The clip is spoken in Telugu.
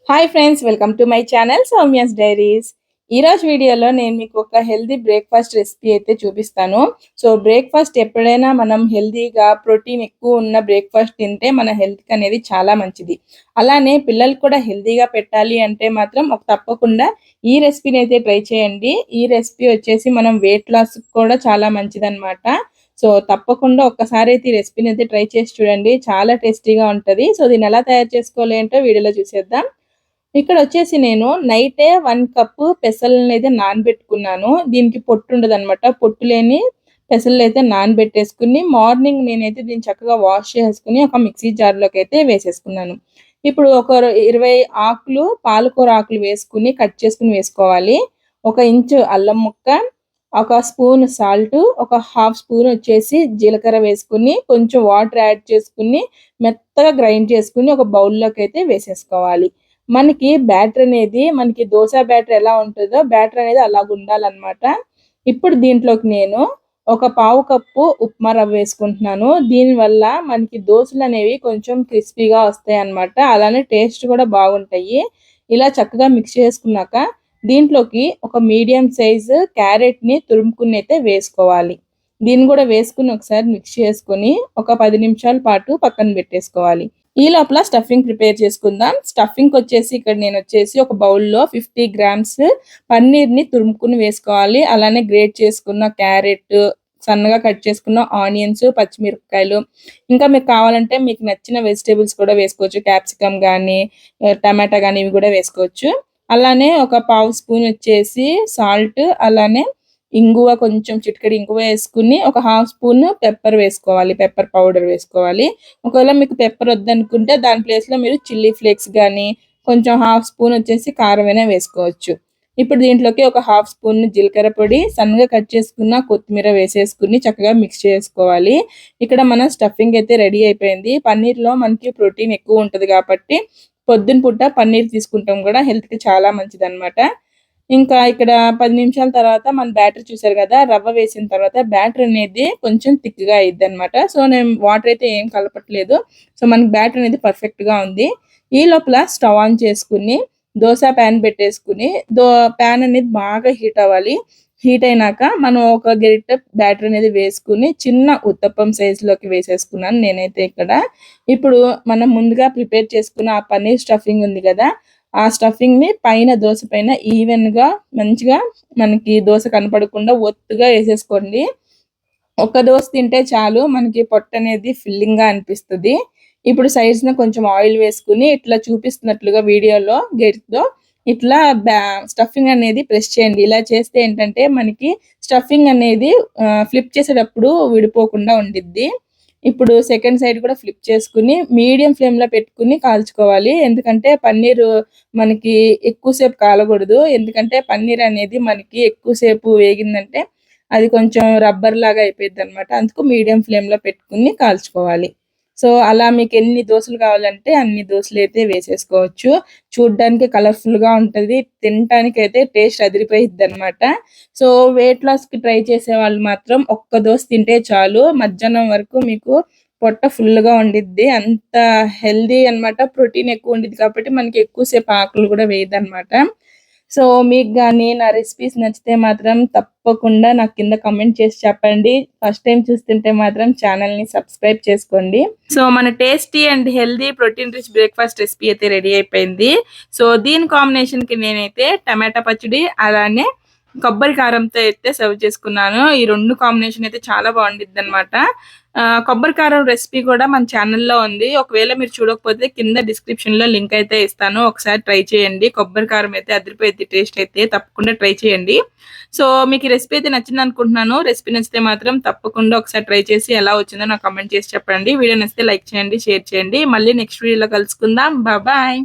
Hi friends, welcome to my channel Soumya's diaries. ఈ రోజు వీడియోలో నేను మీకు ఒక హెల్దీ బ్రేక్ఫాస్ట్ రెసిపీ అయితే చూపిస్తాను. సో బ్రేక్ఫాస్ట్ ఎప్పుడైనా మనం హెల్దీగా ప్రోటీన్ ఎక్కువ ఉన్న బ్రేక్ఫాస్ట్ తింటే మన హెల్త్కి అనేది చాలా మంచిది. అలానే పిల్లలకు కూడా హెల్దీగా పెట్టాలి అంటే మాత్రం తప్పకుండా ఈ రెసిపీని అయితే ట్రై చేయండి. ఈ రెసిపీ వచ్చేసి మనం వెయిట్ లాస్ కూడా చాలా మంచిదన్నమాట. సో తప్పకుండా ఒక్కసారి అయితే ఈ రెసిపీని అయితే ట్రై చేసి చూడండి. చాలా టేస్టీగా ఉంటది. సో దీన్ని ఎలా తయారు చేసుకోవాలి ఏంటో వీడియోలో చూసేద్దాం. ఇక్కడ వచ్చేసి నేను నైటే 1 కప్పు పెసలనైతే నానబెట్టుకున్నాను. దీనికి పొట్టు ఉండదనమాట. పొట్టు లేని పెసలనైతే నానబెట్టేసుకొని మార్నింగ్ నేనైతే దీన్ని చక్కగా వాష్ చేసుకొని ఒక మిక్సీ జార్‌లోకి అయితే వేసేసుకున్నాను. ఇప్పుడు ఒక 20 ఆకులు పాలకూర ఆకులు వేసుకొని కట్ చేసుకొని వేసుకోవాలి. 1 ఇంచు అల్లం ముక్క, ఒక స్పూన్ సాల్ట్, ఒక హాఫ్ స్పూన్ వచ్చేసి జీలకర్ర వేసుకొని కొంచెం వాటర్ యాడ్ చేసుకొని మెత్తగా గ్రైండ్ చేసుకొని ఒక బౌల్‌లోకి అయితే వేసేసుకోవాలి. మనకి బ్యాటర్ అనేది మనకి దోస బ్యాటర్ ఎలా ఉంటుందో బ్యాటర్ అనేది అలాగ ఉండాలన్నమాట. ఇప్పుడు దీంట్లోకి నేను ఒక పావు కప్పు ఉప్మా రవ్వ వేసుకుంటున్నాను. దీనివల్ల మనకి దోసలు అనేవి కొంచెం క్రిస్పీగా వస్తాయి అన్నమాట. అలానే టేస్ట్ కూడా బాగుంటాయి. ఇలా చక్కగా మిక్స్ చేసుకున్నాక దీంట్లోకి ఒక మీడియం సైజు క్యారెట్ని తురుముకుని అయితే వేసుకోవాలి. దీన్ని కూడా వేసుకుని ఒకసారి మిక్స్ చేసుకొని ఒక 10 నిమిషాల పాటు పక్కన పెట్టేసుకోవాలి. ఈ లోపల స్టఫింగ్ ప్రిపేర్ చేసుకుందాం. స్టఫింగ్ వచ్చేసి ఇక్కడ నేను వచ్చేసి ఒక బౌల్లో 50 గ్రామ్స్ పన్నీర్ని తురుముకుని వేసుకోవాలి. అలానే గ్రేట్ చేసుకున్న క్యారెట్, సన్నగా కట్ చేసుకున్న ఆనియన్స్, పచ్చిమిరపకాయలు, ఇంకా మీకు కావాలంటే మీకు నచ్చిన వెజిటేబుల్స్ కూడా వేసుకోవచ్చు. క్యాప్సికమ్ కానీ, టమాటా కానీ ఇవి కూడా వేసుకోవచ్చు. అలానే ఒక పావు స్పూన్ వచ్చేసి సాల్ట్, అలానే ఇంగువ, కొంచెం చిటికెడు ఇంగువ వేసుకుని ఒక హాఫ్ స్పూన్ పెప్పర్ వేసుకోవాలి. పెప్పర్ పౌడర్ వేసుకోవాలి. ఒకవేళ మీకు పెప్పర్ వద్దనుకుంటే దాని ప్లేస్‌లో మీరు చిల్లీ ఫ్లేక్స్ గానీ, కొంచెం హాఫ్ స్పూన్ వచ్చేసి కారమైనా వేసుకోవచ్చు. ఇప్పుడు దీంట్లోకి ఒక హాఫ్ స్పూన్ జీలకర్ర పొడి, సన్నగా కట్ చేసుకున్న కొత్తిమీర వేసేసుకొని చక్కగా మిక్స్ చేసుకోవాలి. ఇక్కడ మన స్టఫింగ్ అయితే రెడీ అయిపోయింది. పన్నీర్‌లో మనకి ప్రోటీన్ ఎక్కువ ఉంటది కాబట్టి పొద్దున పూట పన్నీర్ తీసుకుంటాం కూడా హెల్త్‌కి చాలా మంచిదన్నమాట. ఇంకా ఇక్కడ 10 నిమిషాల తర్వాత మన బ్యాటర్ చూసారు కదా! రవ్వ వేసిన తర్వాత బ్యాటర్ అనేది కొంచెం థిక్‌గా అయ్యిద్దనమాట. సో నేను వాటర్ అయితే ఏం కలపట్లేదు. సో మనకి బ్యాటర్ అనేది పర్ఫెక్ట్‌గా ఉంది. ఈ లోపల స్టవ్ ఆన్ చేసుకొని దోస పాన్ పెట్టేసుకొని పాన్ అనేది బాగా హీట్ అవ్వాలి. హీట్ అయినాక మనం ఒక గరిటె బ్యాటర్ అనేది వేసుకొని చిన్న ఉత్తప్పం సైజులోకి వేసేసుకున్నాను నేనైతే ఇక్కడ. ఇప్పుడు మనం ముందుగా ప్రిపేర్ చేసుకున్న ఆ పన్నీర్ స్టఫింగ్ ఉంది కదా! ఆ స్టఫింగ్‌ని పైన దోస పైన ఈవెన్‌గా మంచిగా మనకి దోస కనపడకుండా ఒత్తుగా ఏసేసుకోండి. ఒక్క దోస తింటే చాలు మనకి పొట్టనేది ఫిల్లింగ్‌గా అనిపిస్తది. ఇప్పుడు సైడ్స్‌న కొంచెం ఆయిల్ వేసుకొని ఇట్లా చూపిస్తున్నట్లుగా వీడియోలో గరిటెతో ఇట్లా స్టఫింగ్ అనేది ప్రెస్ చేయండి. ఇలా చేస్తే ఏంటంటే మనకి స్టఫింగ్ అనేది ఫ్లిప్ చేసేటప్పుడు విడిపోకుండా ఉండిద్ది. ఇప్పుడు సెకండ్ సైడ్ కూడా ఫ్లిప్ చేసుకొని మీడియం ఫ్లేమ్‌లో పెట్టుకొని కాల్చుకోవాలి. ఎందుకంటే పన్నీరు మనకి ఎక్కువ సేపు కాలకూడదు. ఎందుకంటే పన్నీర్ అనేది మనకి ఎక్కువ సేపు వేగిందంటే అది కొంచెం రబ్బర్ లాగా అయిపోయిద్దనమాట. అందుకు మీడియం ఫ్లేమ్‌లో పెట్టుకొని కాల్చుకోవాలి. సో అలా మీకు ఎన్ని దోసలు కావాలంటే అన్ని దోసలైతే వేసేసుకోవచ్చు. చూడ్డానికి కలర్‌ఫుల్‌గా ఉంటది. తినటానికైతే టేస్ట్ అదిరిపోయిద్దనమాట. సో వెయిట్ లాస్‌కి ట్రై చేసేవాళ్ళు మాత్రం ఒక్క దోస తింటే చాలు. మధ్యాహ్నం వరకు మీకు పొట్ట ఫుల్‌గా ఉండిద్ది. అంత హెల్తీ అన్నమాట. ప్రోటీన్ ఎక్కువ ఉండిద్ది కాబట్టి మనకి ఎక్కువ సేపు ఆకలి కూడా వేయదన్నమాట. సో మీకు గాని నా రెసిపీస్ నచ్చితే మాత్రం తప్పకుండా నాకు కింద కామెంట్ చేసి చెప్పండి. ఫస్ట్ టైమ్ చూస్తుంటే మాత్రం ఛానల్‌ని సబ్స్క్రైబ్ చేసుకోండి. సో మన tasty and healthy protein rich breakfast recipe అయితే రెడీ అయిపోయింది. సో దీని కాంబినేషన్‌కి నేనైతే టమాటా పచ్చడి, అలానే కొబ్బరి కారంతో అయితే సర్వ్ చేసుకున్నాను. ఈ 2 కాంబినేషన్ అయితే చాలా బావుండిద్దనమాట. కొబ్బరి కారం రెసిపీ కూడా మన ఛానెల్‌లో ఉంది. ఒకవేళ మీరు చూడకపోతే కింద డిస్క్రిప్షన్‌లో లింక్ అయితే ఇస్తాను. ఒకసారి ట్రై చేయండి. కొబ్బరి కారం అయితే అదిరిపోయిద్ది టేస్ట్ అయితే. తప్పకుండా ట్రై చేయండి. సో మీకు ఈ రెసిపీ అయితే నచ్చిందనుకుంటున్నాను. రెసిపీ నచ్చితే మాత్రం తప్పకుండా ఒకసారి ట్రై చేసి ఎలా వచ్చిందో నాకు కామెంట్ చేసి చెప్పండి. వీడియో నచ్చితే లైక్ చేయండి, షేర్ చేయండి. మళ్ళీ నెక్స్ట్ వీడియోలో కలుసుకుందాం. బాయ్.